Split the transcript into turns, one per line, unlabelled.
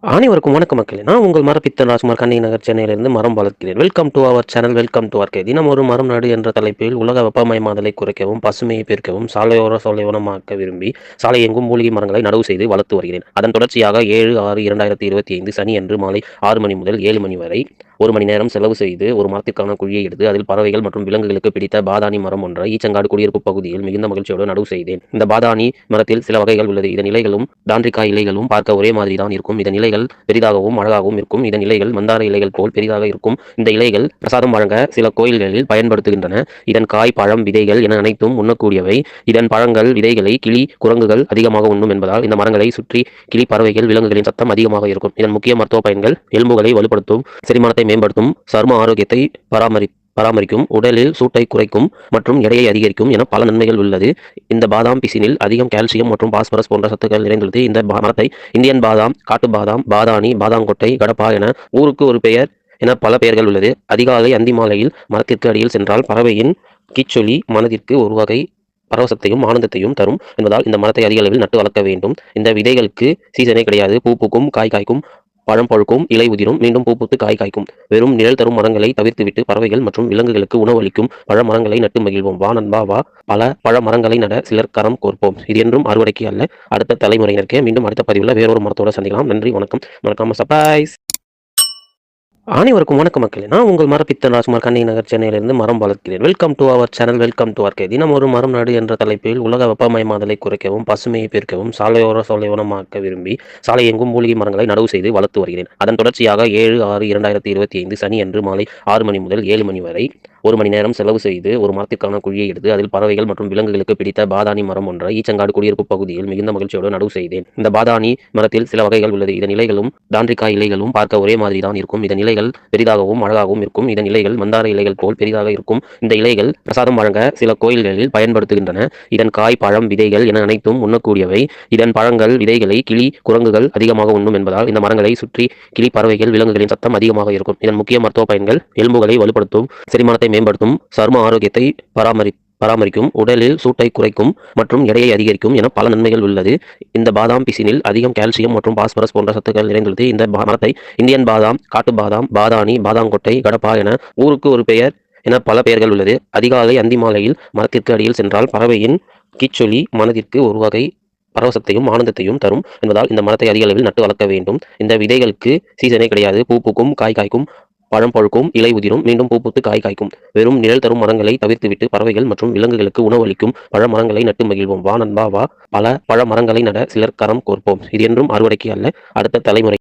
அனைவருக்கும் வணக்கம் மக்களே. நான் உங்கள் மரப்பித்தன் ராஜ்குமார் கண்ணகி நகர் சென்னையிலிருந்து மரம் வளர்க்கிறேன். Welcome to our channel, welcome to our கே. தினம் ஒரு மரம் நடு என்ற தலைப்பில் உலக வெப்பமயமாதலை குறைக்கவும், பசுமையை பெருக்கவும், சாலையோரமாக்க விரும்பி சாலை எங்கும் மூலிகை மரங்களை நடவு செய்து வளர்த்து வருகிறேன். அதன் தொடர்ச்சியாக 7/6/2025 சனியன்று மாலை 6 மணி முதல் 7 மணி வரை 1 மணி நேரம் செலவு செய்து ஒரு மரத்திற்கான குழியை எடுத்து அதில் பறவைகள் மற்றும் விலங்குகளுக்கு பிடித்த பாதாணி மரம் ஒன்றை ஈச்சங்காடு குடியிருப்பு பகுதியில் மிகுந்த மகிழ்ச்சியோடு நடவு செய்தேன். இந்த பாதாணி மரத்தில் சில வகைகள் உள்ளது. இதன் இலைகளும் டான்ட்ரிகா இலைகளும் பார்க்க ஒரே மாதிரி தான் இருக்கும். இதன் இலைகள் பெரிதாகவும் அழகாகவும் இருக்கும். இதன் இலைகள் மந்தார இலைகள் போல் பெரிதாக இருக்கும். இந்த இலைகள் பிரசாதம் வழங்க சில கோயில்களில் பயன்படுத்துகின்றன. இதன் காய், பழம், விதைகள் என அனைத்தும் உண்ணக்கூடியவை. இதன் பழங்கள், விதைகளை கிளி, குரங்குகள் அதிகமாக உண்ணும் என்பதால் இந்த மரங்களை சுற்றி கிளி, பறவைகள், விலங்குகளின் சத்தம் அதிகமாக இருக்கும். இதன் முக்கிய மருத்துவ பயன்கள்: எலும்புகளை வலுப்படுத்தும், செரிமானத்தை மேம்படுத்தும், சரும ஆரோக்கியத்தை பராமரிக்கும், உடலில் சூட்டை குறைக்கும் மற்றும் எடையை அதிகரிக்கும் என பல நன்மைகள் உள்ளது. இந்த பாதாம் பிசினில் அதிகம் கால்சியம் மற்றும் பாஸ்பரஸ் போன்ற சத்துக்கள் நிறைந்துள்ளது. இந்த மரத்தை இந்தியன் பாதாம், காட்டு பாதாம், பாதாணி, பாதாங்கொட்டை, கடப்பா என ஊருக்கு ஒரு பெயர் என பல பெயர்கள் உள்ளது. அதிகாலை அந்தி மாலையில் மரத்திற்கு அடியில் சென்றால் பறவையின் கீச்சொலி மனதிற்கு ஒரு வகை பரவசத்தையும் ஆனந்தத்தையும் தரும் என்பதால் இந்த மரத்தை அதிக அளவில் நட்டு வளர்க்க வேண்டும். இந்த விதைகளுக்கு சீசனே கிடையாது. பூ பூக்கும், காய் காய்க்கும், பழம் பழுக்கும், இலை உதிரும், மீண்டும் பூ பூத்து காய் காய்க்கும். வெறும் நிழல் தரும் மரங்களை தவிர்த்துவிட்டு பறவைகள் மற்றும் விலங்குகளுக்கு உணவளிக்கும் பழ மரங்களை நட்டு மகிழ்வோம். வா நண்பா வா, பல பழ மரங்களை நட சிலர் கரம் கோர்ப்போம். இது என்றும் அறுவடைக்கு அல்ல, அடுத்த தலைமுறையினருக்கே. மீண்டும் அடுத்த பதிவில் வேறொரு மரத்தோடு சந்திக்கலாம். நன்றி, வணக்கம். மறக்காம சர்ப்ரைஸ். அனைவருக்கும் வணக்கம் மக்களே. நான் உங்கள் மரப்பித்தன் ராஜ்குமார் கண்ணகி நகர் சென்னையிலிருந்து மரம் வளர்க்கிறேன். Welcome to our channel, welcome to our கே. தினம் ஒரு மரம் நடு என்ற தலைப்பில் உலக வெப்பமயமாதலை குறைக்கவும், பசுமையை பெருக்கவும், சாலையோரமாக்க விரும்பி சாலை எங்கும் மூலிகை மரங்களை நடவு செய்து வளர்த்து வருகிறேன். அதன் தொடர்ச்சியாக 7/6/2025 சனியன்று மாலை 6 மணி முதல் 7 மணி வரை 1 மணி நேரம் செலவு செய்து ஒரு மரத்திற்கான குழியை எடுத்து அதில் பறவைகள் மற்றும் விலங்குகளுக்கு பிடித்த பாதாணி மரம் ஒன்றை ஈச்சங்காடு குடியிருப்பு பகுதியில் மிகுந்த மகிழ்ச்சியோடு நடவு செய்தேன். இந்த பாதாணி மரத்தில் சில வகைகள் உள்ளது. இதன் இலைகளும் டான்ட்ரிகா இலைகளும் பார்க்க ஒரே மாதிரி தான் இருக்கும். இதன் இலைகள் பெரிதாகவும் அழகாகவும் இருக்கும். இதன் இலைகள் மந்தார இலைகள் போல் பெரிதாக இருக்கும். இந்த இலைகள் பிரசாதம் வழங்க சில கோயில்களில் பயன்படுத்துகின்றன. இதன் காய், பழம், விதைகள் என அனைத்தும் உண்ணக்கூடியவை. இதன் பழங்கள், விதைகளை கிளி, குரங்குகள் அதிகமாக உண்ணும் என்பதால் இந்த மரங்களை சுற்றி கிளி, பறவைகள், விலங்குகளின் சத்தம் அதிகமாக இருக்கும். இதன் முக்கிய மருத்துவ பயன்கள்: எலும்புகளை வலுப்படுத்தும், செரிமானத்தை மேம்படுத்தும், சரும ஆரோக்கியத்தை பராமரிக்கும், உடலில் சூட்டை குறைக்கும் மற்றும் எடையை அதிகரிக்கும் என பல நன்மைகள் உள்ளது. இந்த பாதாம் பிசினில் அதிகம் கால்சியம் மற்றும் பாஸ்பரஸ் போன்ற சத்துக்கள் நிறைந்துள்ளது. இந்த மரத்தை இந்தியன் பாதாம், காட்டு பாதாம், பாதாணி, பாதாங்கொட்டை, கடப்பா என ஊருக்கு ஒரு பெயர் என பல பெயர்கள் உள்ளது. அதிகாலை அந்தி மாலையில் மரத்திற்கு அடியில் சென்றால் பறவையின் கீச்சொலி மனதிற்கு ஒரு வகை பரவசத்தையும் ஆனந்தத்தையும் தரும் என்பதால் இந்த மரத்தை அதிக அளவில் நட்டு வளர்க்க வேண்டும். இந்த விதைகளுக்கு சீசனே கிடையாது. பூ பூக்கும், காய் காய்க்கும், பழம் பழுக்கும், இலை உதிரும், மீண்டும் பூ பூத்து காய் காய்க்கும். வெறும் நிழல் தரும் மரங்களை தவிர்த்துவிட்டு பறவைகள் மற்றும் விலங்குகளுக்கு உணவளிக்கும் பழ மரங்களை நட்டு மகிழ்வோம். வா நண்பா வா, பல பழ மரங்களை நட சிலர் கரம் கோர்ப்போம். இது என்றும் அறுவடைக்கு அல்ல, அடுத்த தலைமுறை